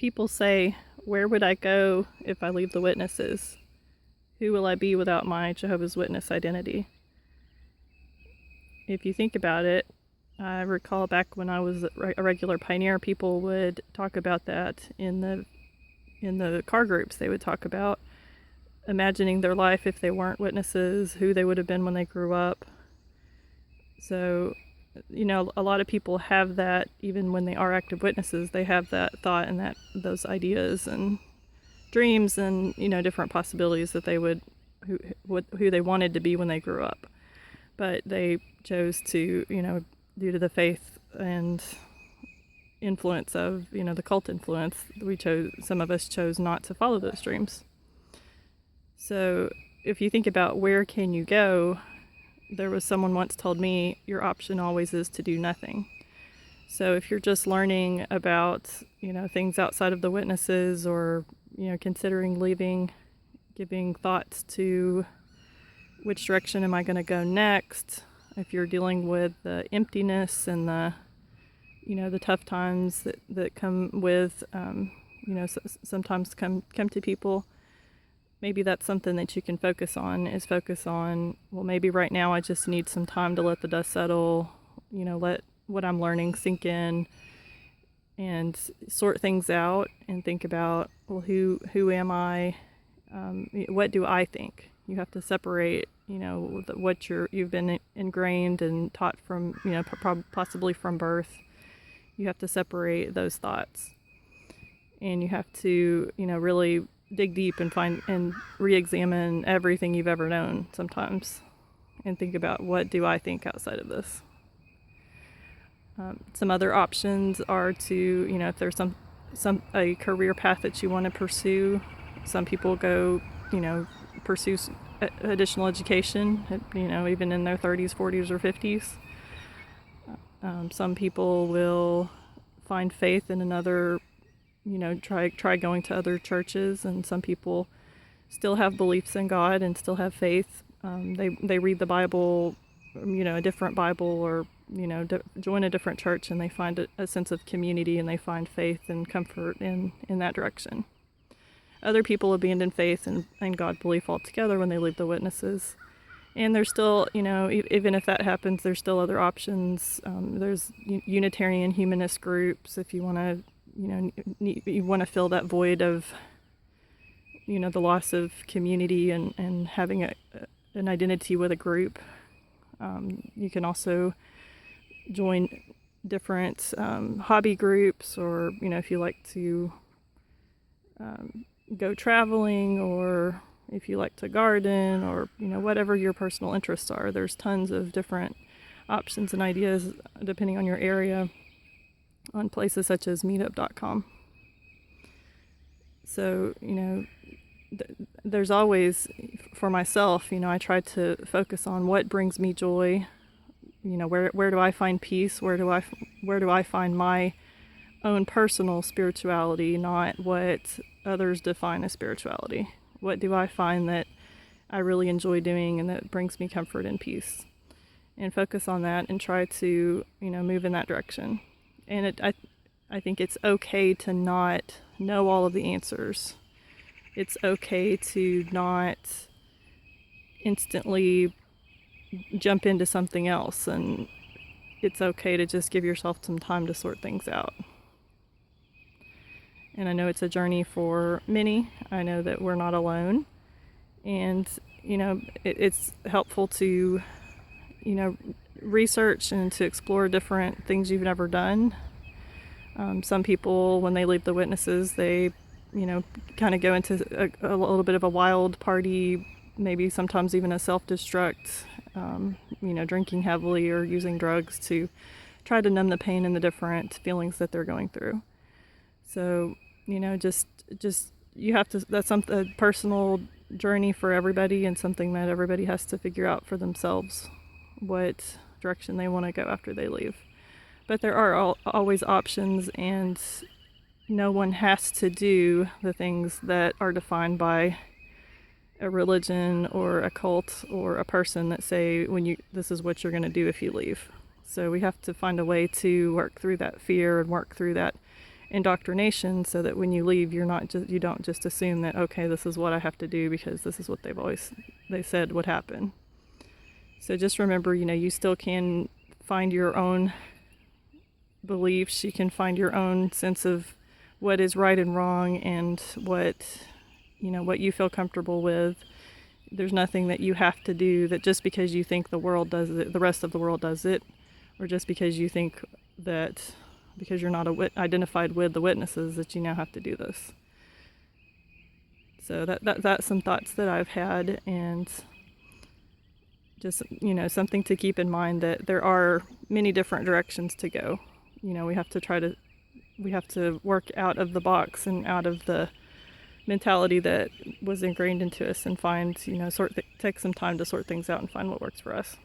People say, where would I go if I leave the witnesses? Who will I be without my Jehovah's Witness identity? If you think about it, I recall back when I was a regular pioneer, people would talk about that in the car groups. They would talk about imagining their life if they weren't witnesses, who they would have been when they grew up. So, a lot of people have that even when they are active witnesses. They have that thought and those ideas and dreams and different possibilities that they would who they wanted to be when they grew up. But they chose to, due to the faith and influence of, the cult influence, some of us chose not to follow those dreams. So if you think about where can you go, there was someone once told me, your option always is to do nothing. So if you're just learning about, things outside of the witnesses or, considering leaving, giving thoughts to which direction am I going to go next, if you're dealing with the emptiness and the tough times that come with, sometimes come to people, maybe that's something that you can focus on, well, maybe right now I just need some time to let the dust settle, let what I'm learning sink in and sort things out and think about, well, who am I? What do I think? You have to separate, what you've been ingrained and taught from, possibly from birth. You have to separate those thoughts, and you have to, really dig deep and find and re-examine everything you've ever known sometimes, and think about, what do I think outside of this? Some other options are to, if there's a career path that you want to pursue. Some people go, pursue additional education, even in their 30s, 40s, or 50s. Some people will find faith in another, try going to other churches, and some people still have beliefs in God and still have faith. They read the Bible, a different Bible, or join a different church, and they find a sense of community, and they find faith and comfort in that direction. Other people abandon faith and God belief altogether when they leave the witnesses. And there's still, even if that happens, there's still other options. There's Unitarian humanist groups if you want to, you want to fill that void of, the loss of community and having an identity with a group. You can also join different hobby groups, or, if you like to go traveling, or if you like to garden, or whatever your personal interests are. There's tons of different options and ideas depending on your area on places such as meetup.com. So there's always, for myself, I try to focus on what brings me joy. Where do I find peace? Where do I find my own personal spirituality, not what others define as spirituality? What do I find that I really enjoy doing and that brings me comfort and peace? And focus on that and try to, move in that direction. And I think it's okay to not know all of the answers. It's okay to not instantly jump into something else, and it's okay to just give yourself some time to sort things out. And I know it's a journey for many. I know that we're not alone. And, it's helpful to, research and to explore different things you've never done. Some people, when they leave the witnesses, they, kind of go into a little bit of a wild party, maybe sometimes even a self-destruct, drinking heavily or using drugs to try to numb the pain and the different feelings that they're going through. So, just you have to, that's a personal journey for everybody, and something that everybody has to figure out for themselves, what direction they want to go after they leave. But there are always options, and no one has to do the things that are defined by a religion or a cult or a person that say, this is what you're going to do if you leave. So we have to find a way to work through that fear and work through that indoctrination, so that when you leave, you don't just assume that, okay, this is what I have to do because this is what they said would happen. So just remember, you still can find your own beliefs. You can find your own sense of what is right and wrong, and what you feel comfortable with. There's nothing that you have to do, that just because you think the world does it, the rest of the world does it, or just because you think that because you're not identified with the witnesses that you now have to do this. So that's some thoughts that I've had, and just something to keep in mind, that there are many different directions to go. We have to work out of the box and out of the mentality that was ingrained into us, and find take some time to sort things out and find what works for us.